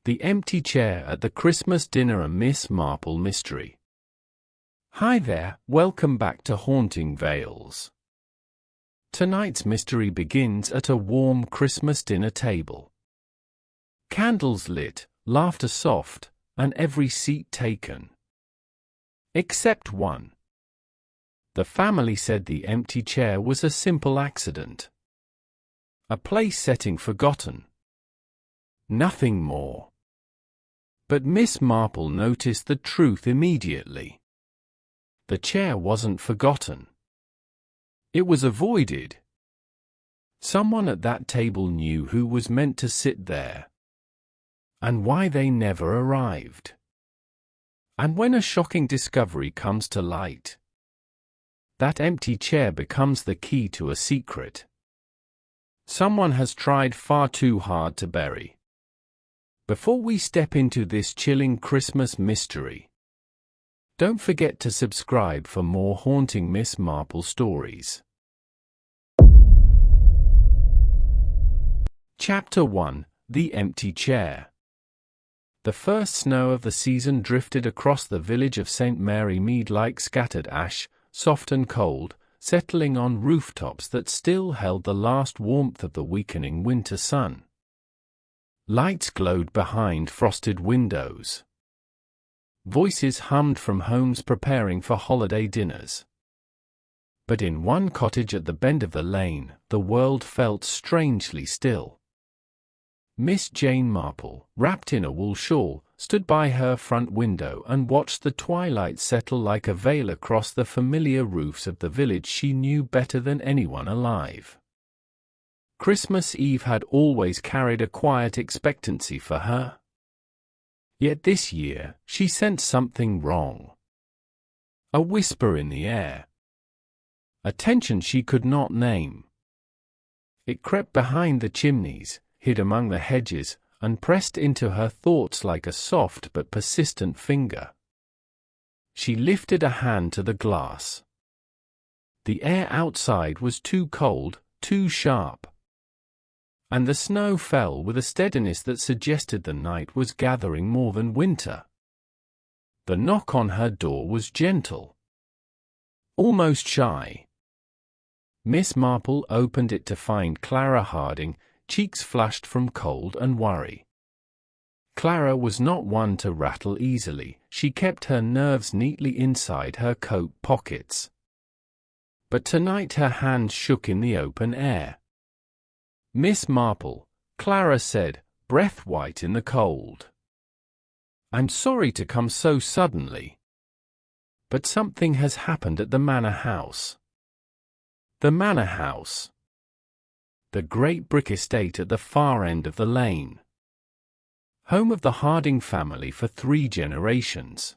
The Empty Chair at the Christmas Dinner, a Miss Marple Mystery. Hi there, welcome back to Haunting Vales. Tonight's mystery begins at a warm Christmas dinner table. Candles lit, laughter soft, and every seat taken. Except one. The family said the empty chair was a simple accident. A place setting forgotten. Nothing more. But Miss Marple noticed the truth immediately. The chair wasn't forgotten. It was avoided. Someone at that table knew who was meant to sit there, and why they never arrived. And when a shocking discovery comes to light, that empty chair becomes the key to a secret someone has tried far too hard to bury. Before we step into this chilling Christmas mystery, don't forget to subscribe for more haunting Miss Marple stories. Chapter 1: The Empty Chair. The first snow of the season drifted across the village of St. Mary Mead like scattered ash, soft and cold, settling on rooftops that still held the last warmth of the weakening winter sun. Lights glowed behind frosted windows. Voices hummed from homes preparing for holiday dinners. But in one cottage at the bend of the lane, the world felt strangely still. Miss Jane Marple, wrapped in a wool shawl, stood by her front window and watched the twilight settle like a veil across the familiar roofs of the village she knew better than anyone alive. Christmas Eve had always carried a quiet expectancy for her. Yet this year, she sensed something wrong. A whisper in the air. A tension she could not name. It crept behind the chimneys, hid among the hedges, and pressed into her thoughts like a soft but persistent finger. She lifted a hand to the glass. The air outside was too cold, too sharp. And the snow fell with a steadiness that suggested the night was gathering more than winter. The knock on her door was gentle, almost shy. Miss Marple opened it to find Clara Harding, cheeks flushed from cold and worry. Clara was not one to rattle easily, she kept her nerves neatly inside her coat pockets. But tonight her hands shook in the open air. "Miss Marple," Clara said, breath white in the cold. "I'm sorry to come so suddenly, but something has happened at the manor house." The manor house. The great brick estate at the far end of the lane. Home of the Harding family for 3 generations.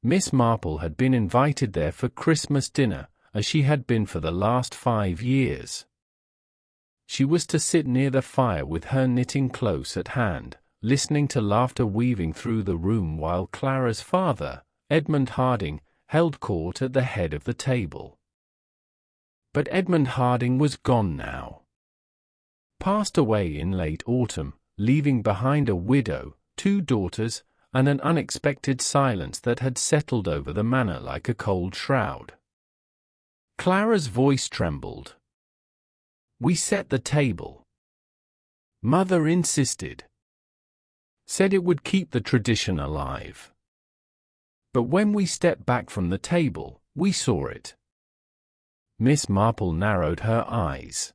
Miss Marple had been invited there for Christmas dinner, as she had been for the last 5 years. She was to sit near the fire with her knitting close at hand, listening to laughter weaving through the room while Clara's father, Edmund Harding, held court at the head of the table. But Edmund Harding was gone now. Passed away in late autumn, leaving behind a widow, 2 daughters, and an unexpected silence that had settled over the manor like a cold shroud. Clara's voice trembled. "We set the table. Mother insisted. Said it would keep the tradition alive. But when we stepped back from the table, we saw it." Miss Marple narrowed her eyes.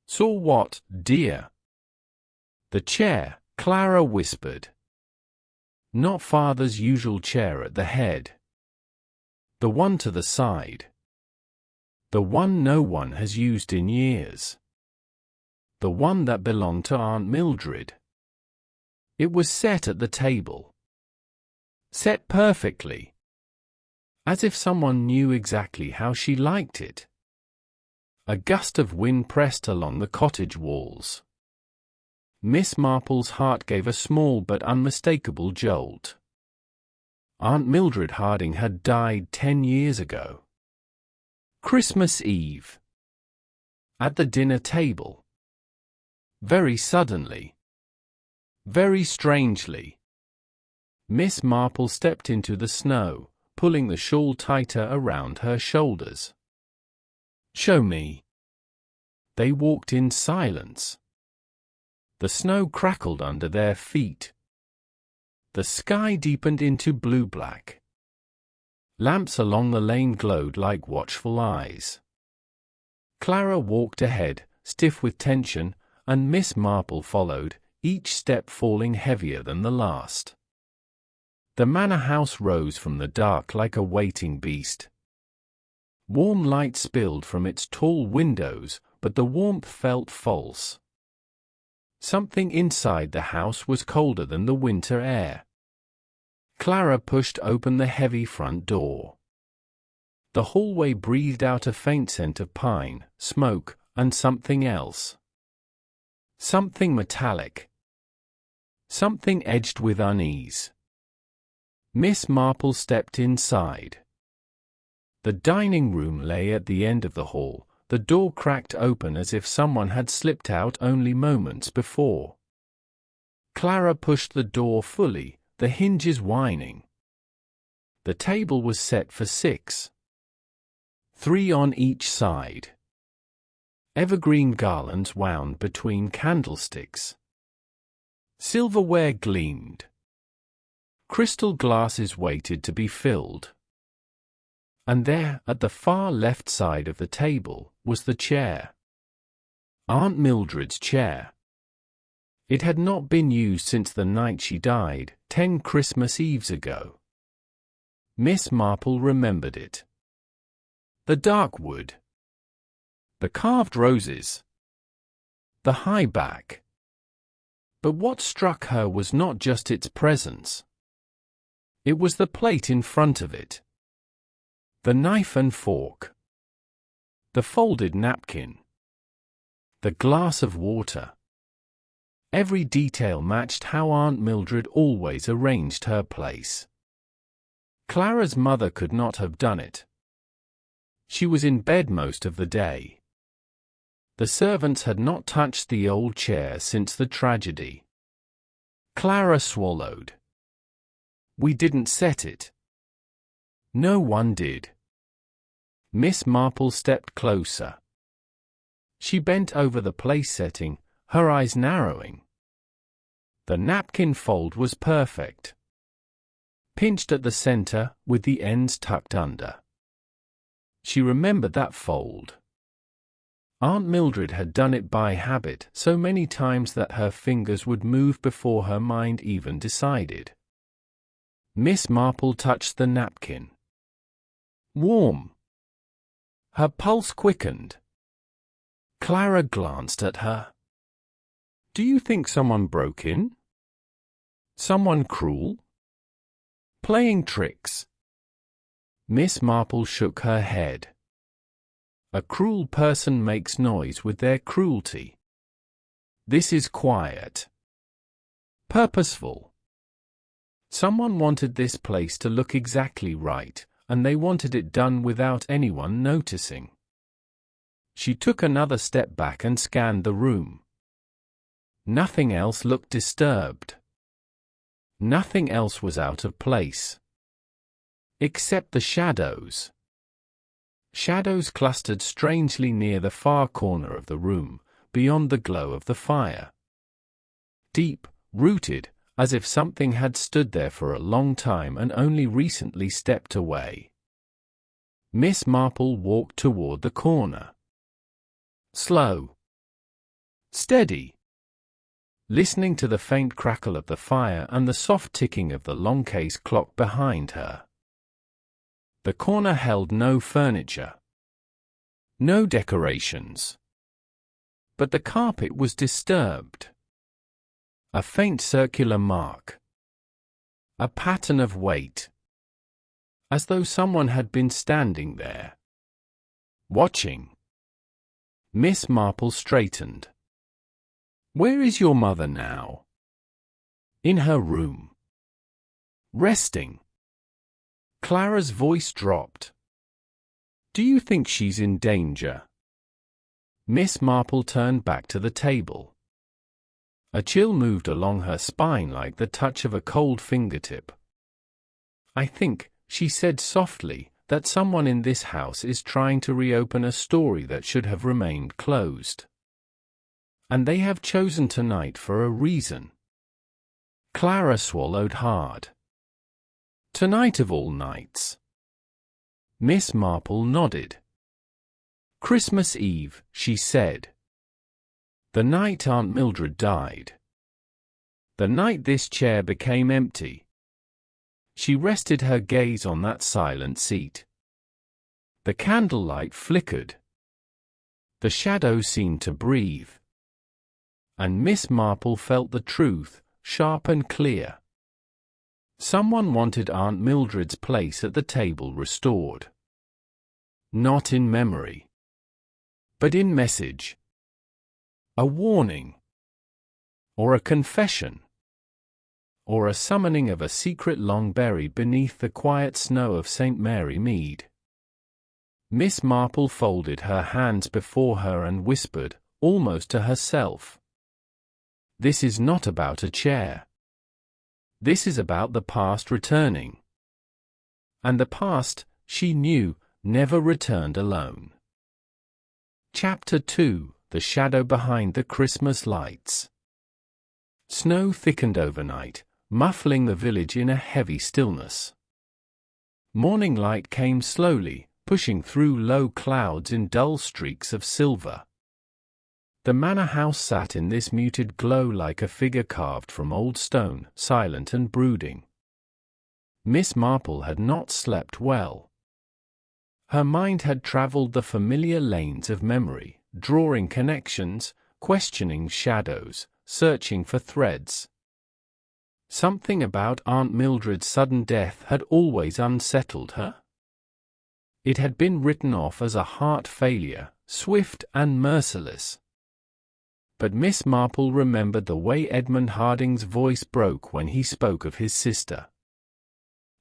"Saw what, dear?" "The chair," Clara whispered. "Not Father's usual chair at the head. The one to the side. The one no one has used in years. The one that belonged to Aunt Mildred. It was set at the table. Set perfectly. As if someone knew exactly how she liked it." A gust of wind pressed along the cottage walls. Miss Marple's heart gave a small but unmistakable jolt. Aunt Mildred Harding had died 10 years ago. Christmas Eve. At the dinner table. Very suddenly. very strangely. Miss Marple stepped into the snow, pulling the shawl tighter around her shoulders. "Show me." They walked in silence. The snow crackled under their feet. The sky deepened into blue-black. Lamps along the lane glowed like watchful eyes. Clara walked ahead, stiff with tension, and Miss Marple followed, each step falling heavier than the last. The manor house rose from the dark like a waiting beast. Warm light spilled from its tall windows, but the warmth felt false. Something inside the house was colder than the winter air. Clara pushed open the heavy front door. The hallway breathed out a faint scent of pine, smoke, and something else. Something metallic. Something edged with unease. Miss Marple stepped inside. The dining room lay at the end of the hall, the door cracked open as if someone had slipped out only moments before. Clara pushed the door fully, the hinges whining. The table was set for 6. 3 on each side. Evergreen garlands wound between candlesticks. Silverware gleamed. Crystal glasses waited to be filled. And there, at the far left side of the table, was the chair. Aunt Mildred's chair. It had not been used since the night she died, 10 Christmas Eves ago. Miss Marple remembered it. The dark wood. The carved roses. The high back. But what struck her was not just its presence. It was the plate in front of it. The knife and fork. The folded napkin. The glass of water. Every detail matched how Aunt Mildred always arranged her place. Clara's mother could not have done it. She was in bed most of the day. The servants had not touched the old chair since the tragedy. Clara swallowed. "We didn't set it." "No one did." Miss Marple stepped closer. She bent over the place setting, her eyes narrowing. The napkin fold was perfect. Pinched at the center, with the ends tucked under. She remembered that fold. Aunt Mildred had done it by habit so many times that her fingers would move before her mind even decided. Miss Marple touched the napkin. Warm. Her pulse quickened. Clara glanced at her. "Do you think someone broke in? Someone cruel? Playing tricks?" Miss Marple shook her head. "A cruel person makes noise with their cruelty. This is quiet. Purposeful. Someone wanted this place to look exactly right, and they wanted it done without anyone noticing." She took another step back and scanned the room. Nothing else looked disturbed. Nothing else was out of place. Except the shadows. Shadows clustered strangely near the far corner of the room, beyond the glow of the fire. Deep, rooted, as if something had stood there for a long time and only recently stepped away. Miss Marple walked toward the corner. Slow. Steady. Listening to the faint crackle of the fire and the soft ticking of the long case clock behind her. The corner held no furniture. No decorations. But the carpet was disturbed. A faint circular mark. A pattern of weight. As though someone had been standing there. Watching. Miss Marple straightened. "Where is your mother now?" "In her room. Resting." Clara's voice dropped. "Do you think she's in danger?" Miss Marple turned back to the table. A chill moved along her spine like the touch of a cold fingertip. "I think," she said softly, "that someone in this house is trying to reopen a story that should have remained closed. And they have chosen tonight for a reason." Clara swallowed hard. "Tonight of all nights?" Miss Marple nodded. "Christmas Eve," she said. "The night Aunt Mildred died. The night this chair became empty." She rested her gaze on that silent seat. The candlelight flickered. The shadow seemed to breathe. And Miss Marple felt the truth, sharp and clear. Someone wanted Aunt Mildred's place at the table restored. Not in memory, but in message. A warning. Or a confession. Or a summoning of a secret long buried beneath the quiet snow of St. Mary Mead. Miss Marple folded her hands before her and whispered, almost to herself, "This is not about a chair. This is about the past returning." And the past, she knew, never returned alone. Chapter 2: The Shadow Behind the Christmas Lights. Snow thickened overnight, muffling the village in a heavy stillness. Morning light came slowly, pushing through low clouds in dull streaks of silver. The manor house sat in this muted glow like a figure carved from old stone, silent and brooding. Miss Marple had not slept well. Her mind had travelled the familiar lanes of memory, drawing connections, questioning shadows, searching for threads. Something about Aunt Mildred's sudden death had always unsettled her. It had been written off as a heart failure, swift and merciless. But Miss Marple remembered the way Edmund Harding's voice broke when he spoke of his sister.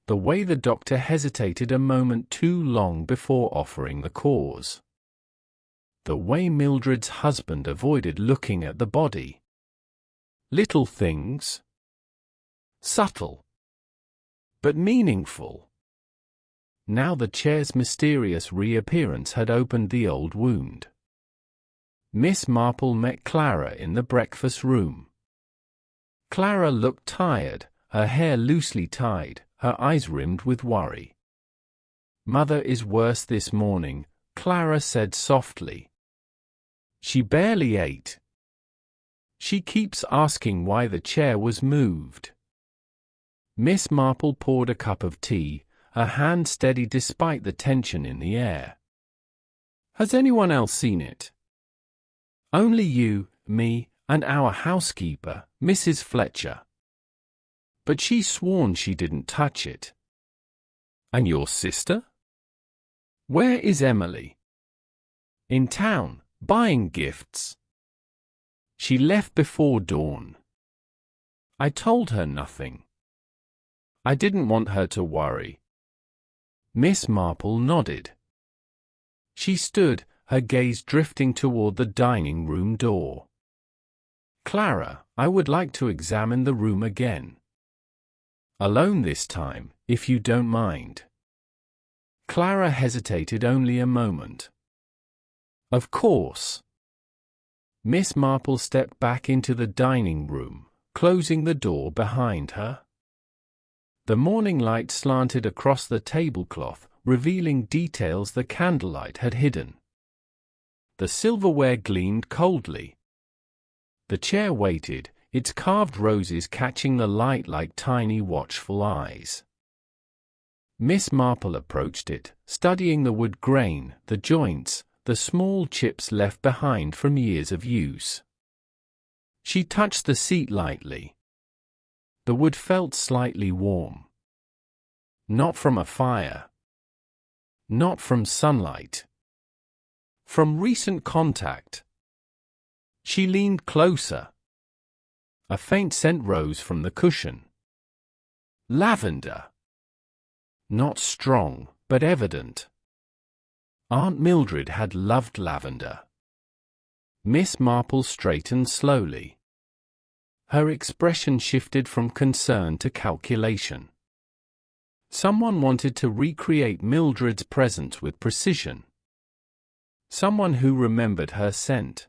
The way the doctor hesitated a moment too long before offering the cause. The way Mildred's husband avoided looking at the body. Little things. Subtle. But meaningful. Now the chair's mysterious reappearance had opened the old wound. Miss Marple met Clara in the breakfast room. Clara looked tired, her hair loosely tied, her eyes rimmed with worry. "Mother is worse this morning," Clara said softly. "She barely ate. She keeps asking why the chair was moved." Miss Marple poured a cup of tea, her hand steady despite the tension in the air. "Has anyone else seen it?" "Only you, me, and our housekeeper, Mrs. Fletcher. But she's sworn she didn't touch it." "And your sister?" "Where is Emily?" "In town, buying gifts. She left before dawn. I told her nothing. I didn't want her to worry." Miss Marple nodded. She stood, her gaze drifting toward the dining room door. "Clara, I would like to examine the room again. Alone this time, if you don't mind." Clara hesitated only a moment. "Of course." Miss Marple stepped back into the dining room, closing the door behind her. The morning light slanted across the tablecloth, revealing details the candlelight had hidden. The silverware gleamed coldly. The chair waited, its carved roses catching the light like tiny watchful eyes. Miss Marple approached it, studying the wood grain, the joints, the small chips left behind from years of use. She touched the seat lightly. The wood felt slightly warm. Not from a fire. Not from sunlight. From recent contact. She leaned closer. A faint scent rose from the cushion. Lavender. Not strong, but evident. Aunt Mildred had loved lavender. Miss Marple straightened slowly. Her expression shifted from concern to calculation. Someone wanted to recreate Mildred's presence with precision. Someone who remembered her scent.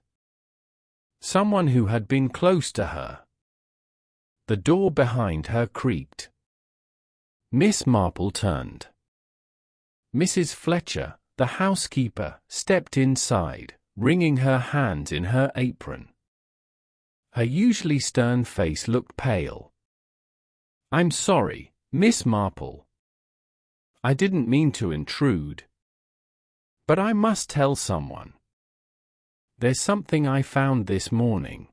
Someone who had been close to her. The door behind her creaked. Miss Marple turned. Mrs. Fletcher, the housekeeper, stepped inside, wringing her hands in her apron. Her usually stern face looked pale. "I'm sorry, Miss Marple. I didn't mean to intrude. But I must tell someone. There's something I found this morning."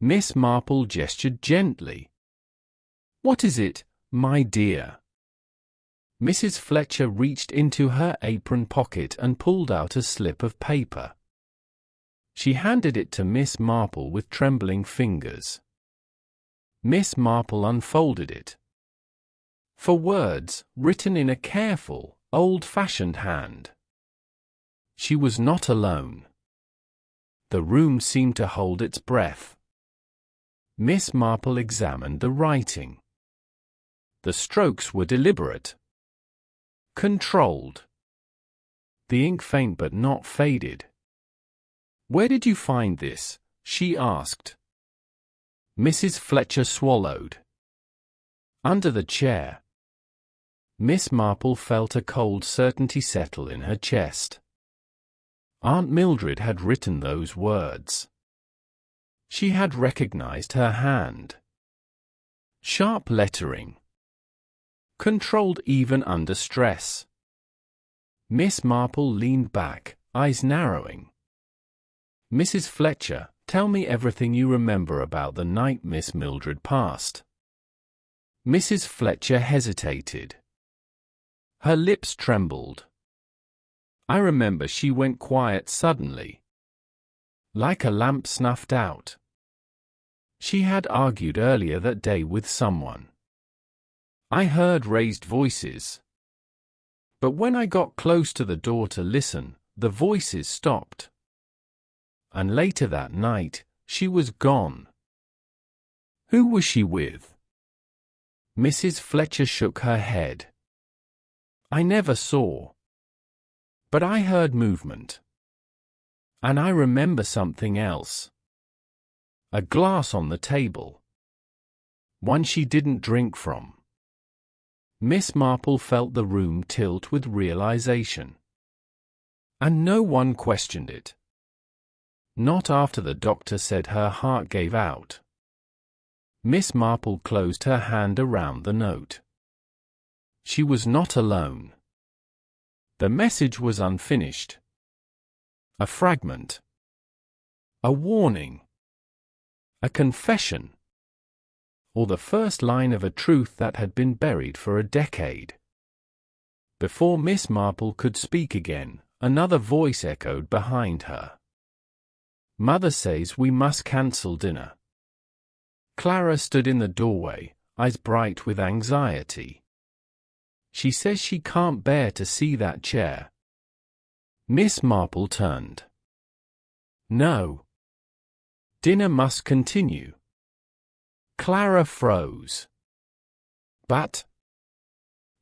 Miss Marple gestured gently. "What is it, my dear?" Mrs. Fletcher reached into her apron pocket and pulled out a slip of paper. She handed it to Miss Marple with trembling fingers. Miss Marple unfolded it. For words, written in a careful, old-fashioned hand. She was not alone. The room seemed to hold its breath. Miss Marple examined the writing. The strokes were deliberate. Controlled. The ink faint but not faded. "Where did you find this?" she asked. Mrs. Fletcher swallowed. "Under the chair." Miss Marple felt a cold certainty settle in her chest. Aunt Mildred had written those words. She had recognized her hand. Sharp lettering. Controlled even under stress. Miss Marple leaned back, eyes narrowing. "Mrs. Fletcher, tell me everything you remember about the night Miss Mildred passed." Mrs. Fletcher hesitated. Her lips trembled. "I remember she went quiet suddenly. Like a lamp snuffed out. She had argued earlier that day with someone. I heard raised voices. But when I got close to the door to listen, the voices stopped. And later that night, she was gone." "Who was she with?" Mrs. Fletcher shook her head. "I never saw. But I heard movement. And I remember something else. A glass on the table. One she didn't drink from." Miss Marple felt the room tilt with realization. And no one questioned it. Not after the doctor said her heart gave out. Miss Marple closed her hand around the note. She was not alone. The message was unfinished. A fragment. A warning. A confession. Or the first line of a truth that had been buried for a decade. Before Miss Marple could speak again, another voice echoed behind her. "Mother says we must cancel dinner." Clara stood in the doorway, eyes bright with anxiety. "She says she can't bear to see that chair." Miss Marple turned. "No. Dinner must continue." Clara froze. "But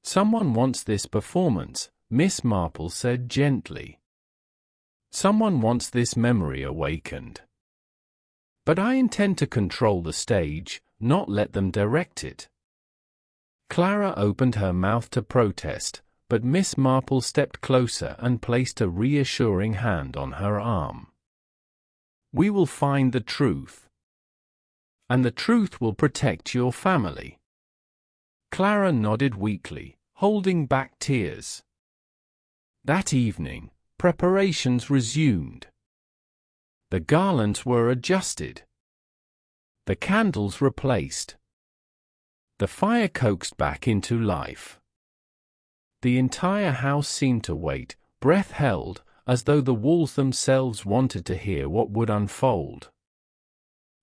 someone wants this performance," Miss Marple said gently. "Someone wants this memory awakened. But I intend to control the stage, not let them direct it." Clara opened her mouth to protest, but Miss Marple stepped closer and placed a reassuring hand on her arm. "We will find the truth. And the truth will protect your family." Clara nodded weakly, holding back tears. That evening, preparations resumed. The garlands were adjusted. The candles replaced. The fire coaxed back into life. The entire house seemed to wait, breath held, as though the walls themselves wanted to hear what would unfold.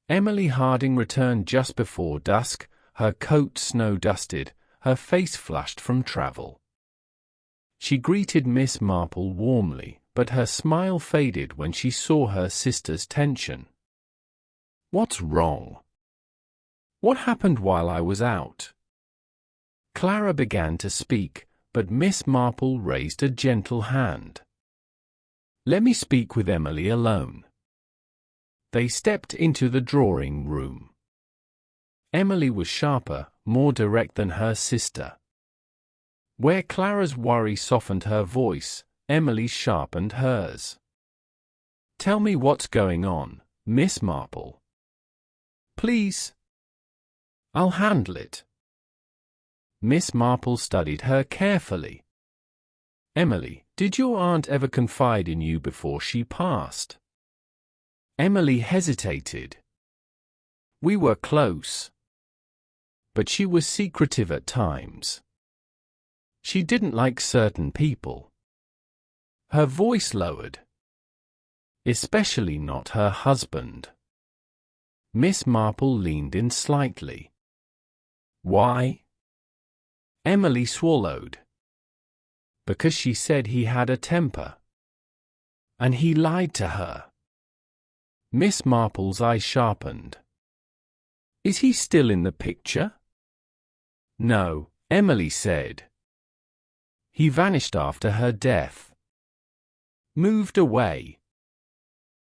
Emily Harding returned just before dusk, her coat snow-dusted, her face flushed from travel. She greeted Miss Marple warmly, but her smile faded when she saw her sister's tension. "What's wrong?" What happened while I was out? Clara began to speak, but Miss Marple raised a gentle hand. Let me speak with Emily alone. They stepped into the drawing room. Emily was sharper, more direct than her sister. Where Clara's worry softened her voice, Emily sharpened hers. Tell me what's going on, Miss Marple. Please. I'll handle it. Miss Marple studied her carefully. Emily, did your aunt ever confide in you before she passed? Emily hesitated. We were close. But she was secretive at times. She didn't like certain people. Her voice lowered. Especially not her husband. Miss Marple leaned in slightly. Why? Emily swallowed. Because she said he had a temper. And he lied to her. Miss Marple's eyes sharpened. Is he still in the picture? No, Emily said. He vanished after her death. Moved away.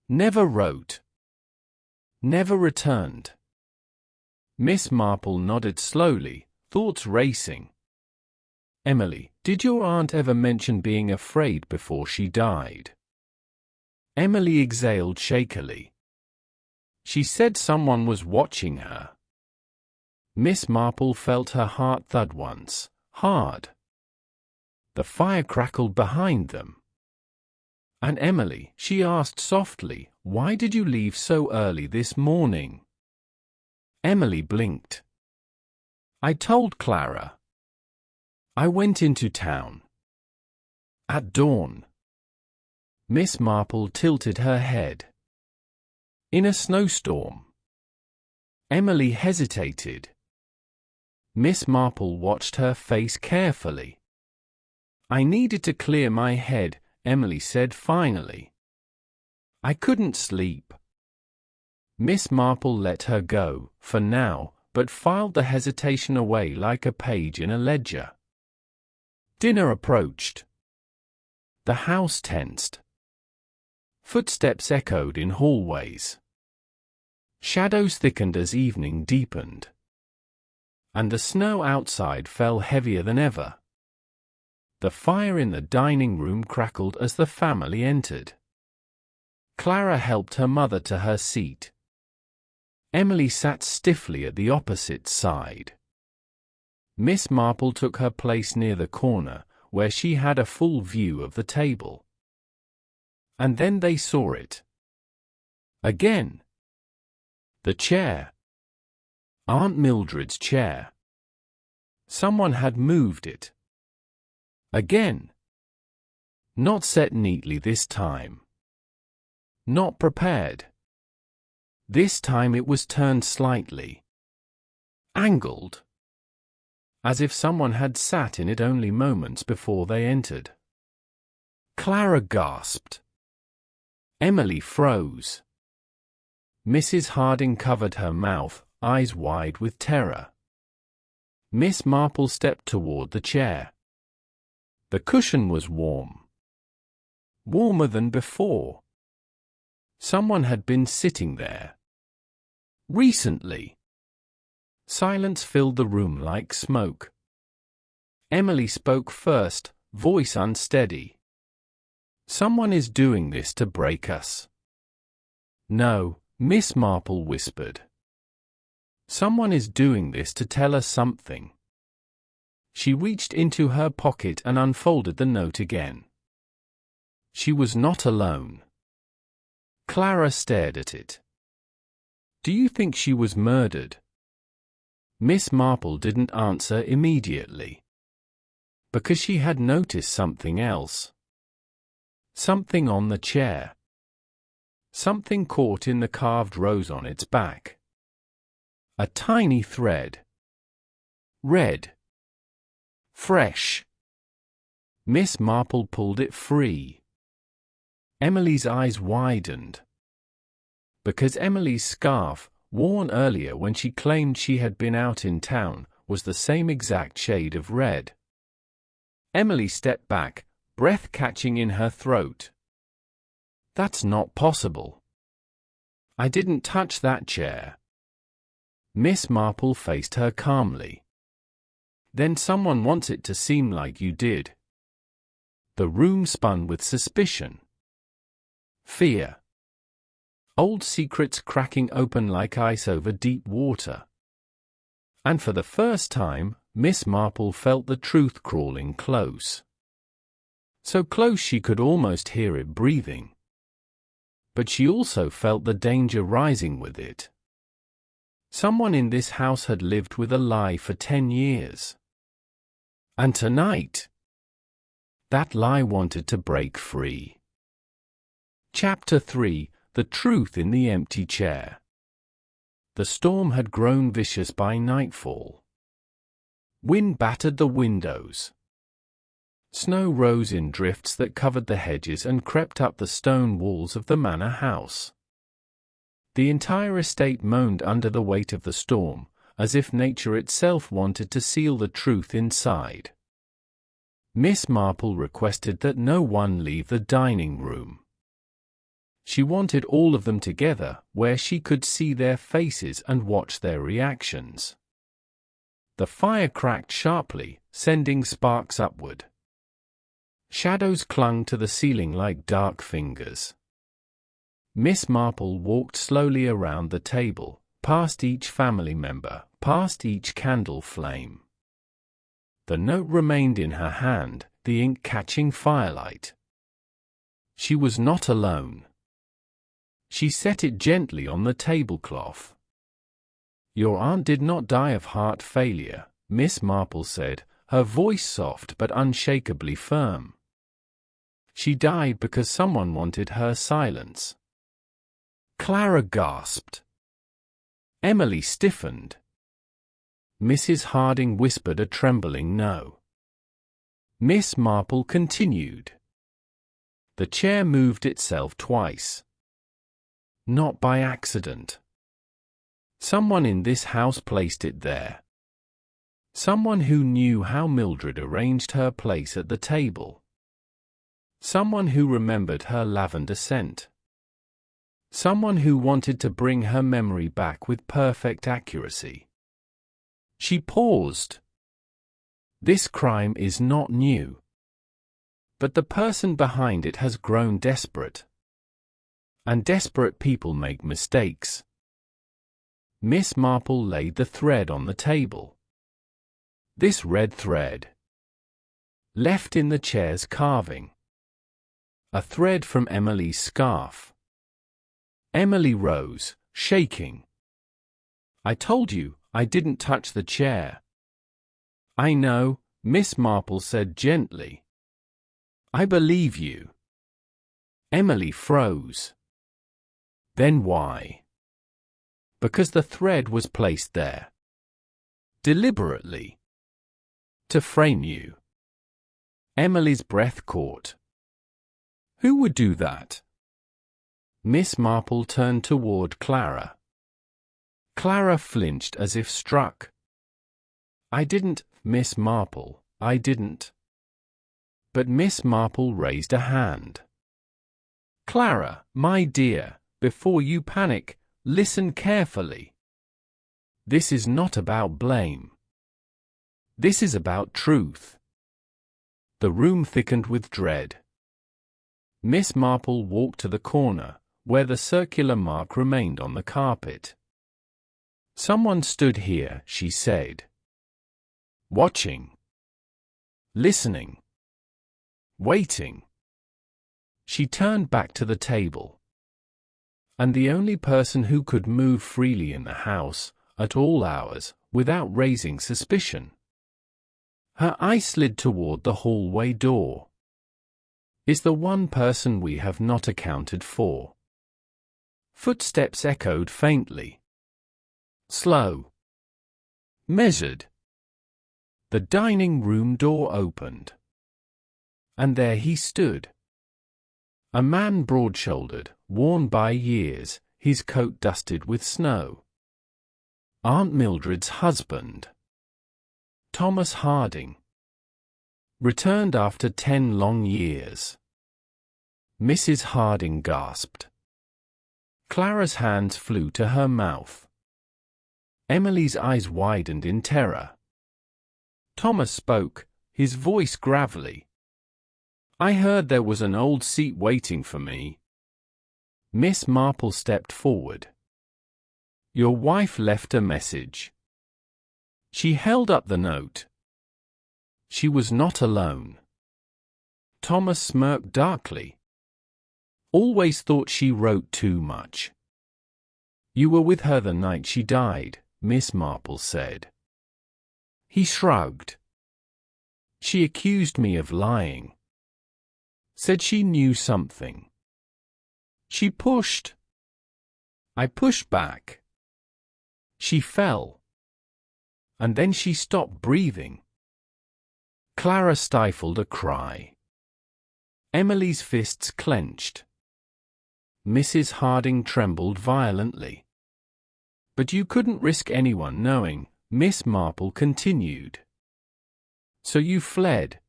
Never wrote. Never returned. Miss Marple nodded slowly, thoughts racing. Emily, did your aunt ever mention being afraid before she died? Emily exhaled shakily. She said someone was watching her. Miss Marple felt her heart thud once, hard. The fire crackled behind them. And Emily, she asked softly, why did you leave so early this morning? Emily blinked. I told Clara. I went into town. At dawn. Miss Marple tilted her head. In a snowstorm. Emily hesitated. Miss Marple watched her face carefully. I needed to clear my head, Emily said finally. I couldn't sleep. Miss Marple let her go, for now, but filed the hesitation away like a page in a ledger. Dinner approached. The house tensed. Footsteps echoed in hallways. Shadows thickened as evening deepened. And the snow outside fell heavier than ever. The fire in the dining room crackled as the family entered. Clara helped her mother to her seat. Emily sat stiffly at the opposite side. Miss Marple took her place near the corner, where she had a full view of the table. And then they saw it. Again. The chair. Aunt Mildred's chair. Someone had moved it. Again. Not set neatly this time. Not prepared. This time it was turned slightly. Angled. As if someone had sat in it only moments before they entered. Clara gasped. Emily froze. Mrs. Harding covered her mouth, eyes wide with terror. Miss Marple stepped toward the chair. The cushion was warm. Warmer than before. Someone had been sitting there. Recently. Silence filled the room like smoke. Emily spoke first, voice unsteady. Someone is doing this to break us. No, Miss Marple whispered. Someone is doing this to tell us something. She reached into her pocket and unfolded the note again. She was not alone. Clara stared at it. Do you think she was murdered? Miss Marple didn't answer immediately. Because she had noticed something else. Something on the chair. Something caught in the carved rose on its back. A tiny thread. Red. Fresh. Miss Marple pulled it free. Emily's eyes widened. Because Emily's scarf, worn earlier when she claimed she had been out in town, was the same exact shade of red. Emily stepped back, breath catching in her throat. "That's not possible. I didn't touch that chair." Miss Marple faced her calmly. "Then someone wants it to seem like you did." The room spun with suspicion. Fear. Old secrets cracking open like ice over deep water. And for the first time, Miss Marple felt the truth crawling close. So close she could almost hear it breathing. But she also felt the danger rising with it. Someone in this house had lived with a lie for 10 years. And tonight, that lie wanted to break free. Chapter 3: The Truth in the Empty Chair. The storm had grown vicious by nightfall. Wind battered the windows. Snow rose in drifts that covered the hedges and crept up the stone walls of the manor house. The entire estate moaned under the weight of the storm, as if nature itself wanted to seal the truth inside. Miss Marple requested that no one leave the dining room. She wanted all of them together, where she could see their faces and watch their reactions. The fire cracked sharply, sending sparks upward. Shadows clung to the ceiling like dark fingers. Miss Marple walked slowly around the table, past each family member, past each candle flame. The note remained in her hand, the ink catching firelight. She was not alone. She set it gently on the tablecloth. "Your aunt did not die of heart failure," Miss Marple said, her voice soft but unshakably firm. "She died because someone wanted her silence." Clara gasped. Emily stiffened. Mrs. Harding whispered a trembling no. Miss Marple continued. The chair moved itself twice. Not by accident. Someone in this house placed it there. Someone who knew how Mildred arranged her place at the table. Someone who remembered her lavender scent. Someone who wanted to bring her memory back with perfect accuracy. She paused. This crime is not new. But the person behind it has grown desperate. And desperate people make mistakes. Miss Marple laid the thread on the table. This red thread. Left in the chair's carving. A thread from Emily's scarf. Emily rose, shaking. "I told you, I didn't touch the chair." "I know," Miss Marple said gently. "I believe you." Emily froze. "Then why?" "Because the thread was placed there. Deliberately. To frame you." Emily's breath caught. "Who would do that?" Miss Marple turned toward Clara. Clara flinched as if struck. "I didn't, Miss Marple, I didn't." But Miss Marple raised a hand. "Clara, my dear, before you panic, listen carefully. This is not about blame. This is about truth." The room thickened with dread. Miss Marple walked to the corner, where the circular mark remained on the carpet. "Someone stood here," she said. "Watching. Listening. Waiting." She turned back to the table. And the only person who could move freely in the house, at all hours, without raising suspicion. Her eye slid toward the hallway door. Is the one person we have not accounted for. Footsteps echoed faintly. Slow. Measured. The dining room door opened. And there he stood. A man broad-shouldered, worn by years, his coat dusted with snow. Aunt Mildred's husband, Thomas Harding, returned after 10 long years. Mrs. Harding gasped. Clara's hands flew to her mouth. Emily's eyes widened in terror. Thomas spoke, his voice gravelly. "I heard there was an old seat waiting for me." Miss Marple stepped forward. "Your wife left a message." She held up the note. She was not alone. Thomas smirked darkly. "Always thought she wrote too much." "You were with her the night she died," Miss Marple said. He shrugged. "She accused me of lying. Said she knew something. She pushed. I pushed back. She fell. And then she stopped breathing." Clara stifled a cry. Emily's fists clenched. Mrs. Harding trembled violently. "But you couldn't risk anyone knowing," Miss Marple continued. "So you fled.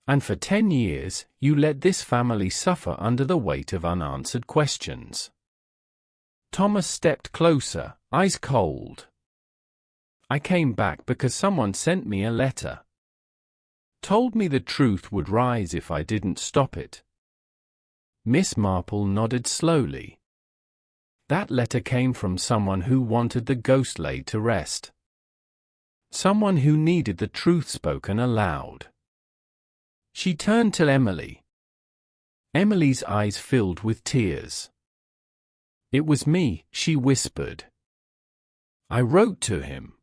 And for 10 years, you let this family suffer under the weight of unanswered questions." Thomas stepped closer, eyes cold. "I came back because someone sent me a letter. Told me the truth would rise if I didn't stop it." Miss Marple nodded slowly. "That letter came from someone who wanted the ghost laid to rest. Someone who needed the truth spoken aloud." She turned to Emily. Emily's eyes filled with tears. "It was me," she whispered. "I wrote to him.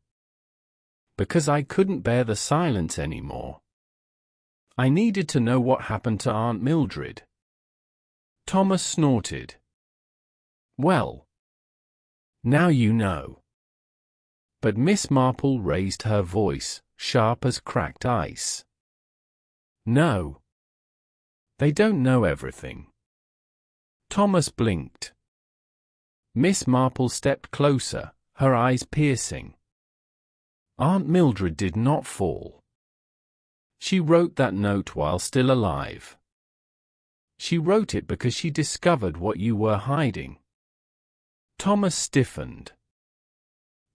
Because I couldn't bear the silence anymore. I needed to know what happened to Aunt Mildred." Thomas snorted. "Well, now you know." But Miss Marple raised her voice, sharp as cracked ice. "No. They don't know everything." Thomas blinked. Miss Marple stepped closer, her eyes piercing. "Aunt Mildred did not fall. She wrote that note while still alive. She wrote it because she discovered what you were hiding." Thomas stiffened.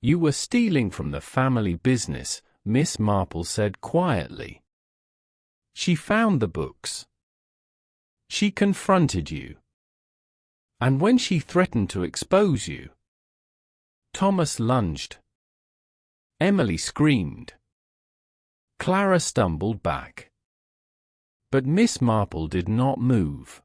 "You were stealing from the family business," Miss Marple said quietly. "She found the books. She confronted you. And when she threatened to expose you..." Thomas lunged. Emily screamed. Clara stumbled back. But Miss Marple did not move.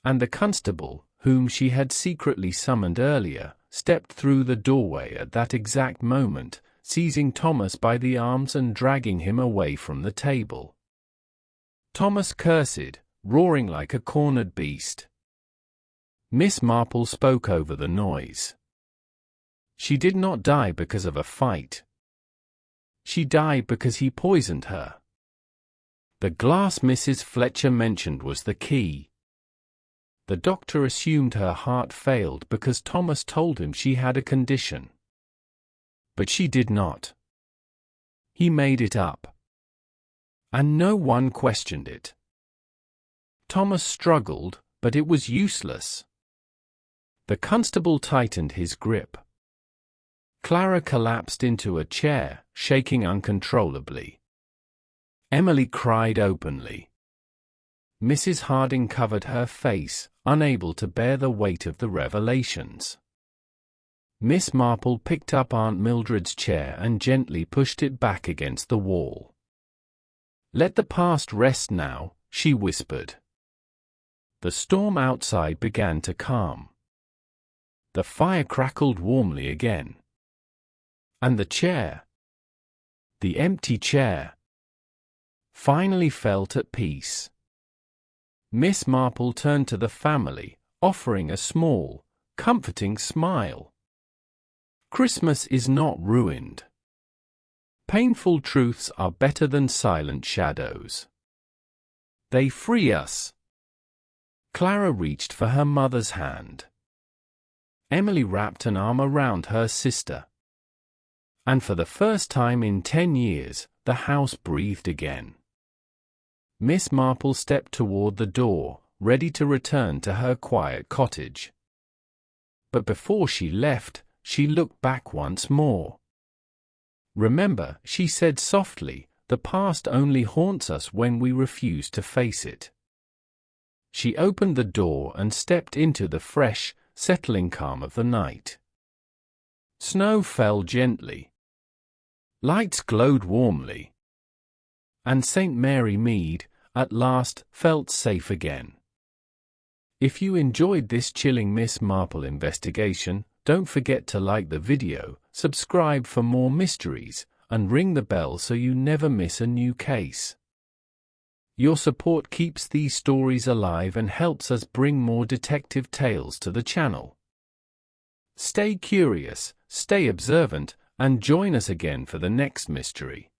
And the constable, whom she had secretly summoned earlier, stepped through the doorway at that exact moment, seizing Thomas by the arms and dragging him away from the table. Thomas cursed, roaring like a cornered beast. Miss Marple spoke over the noise. "She did not die because of a fight. She died because he poisoned her. The glass Mrs. Fletcher mentioned was the key. The doctor assumed her heart failed because Thomas told him she had a condition. But she did not. He made it up. And no one questioned it." Thomas struggled, but it was useless. The constable tightened his grip. Clara collapsed into a chair, shaking uncontrollably. Emily cried openly. Mrs. Harding covered her face, unable to bear the weight of the revelations. Miss Marple picked up Aunt Mildred's chair and gently pushed it back against the wall. "Let the past rest now," she whispered. The storm outside began to calm. The fire crackled warmly again. And the chair, the empty chair, finally felt at peace. Miss Marple turned to the family, offering a small, comforting smile. "Christmas is not ruined. Painful truths are better than silent shadows. They free us." Clara reached for her mother's hand. Emily wrapped an arm around her sister. And for the first time in 10 years, the house breathed again. Miss Marple stepped toward the door, ready to return to her quiet cottage. But before she left, she looked back once more. "Remember," she said softly, "the past only haunts us when we refuse to face it." She opened the door and stepped into the fresh, settling calm of the night. Snow fell gently. Lights glowed warmly. And St. Mary Mead, at last, felt safe again. If you enjoyed this chilling Miss Marple investigation, don't forget to like the video, subscribe for more mysteries, and ring the bell so you never miss a new case. Your support keeps these stories alive and helps us bring more detective tales to the channel. Stay curious, stay observant, and join us again for the next mystery.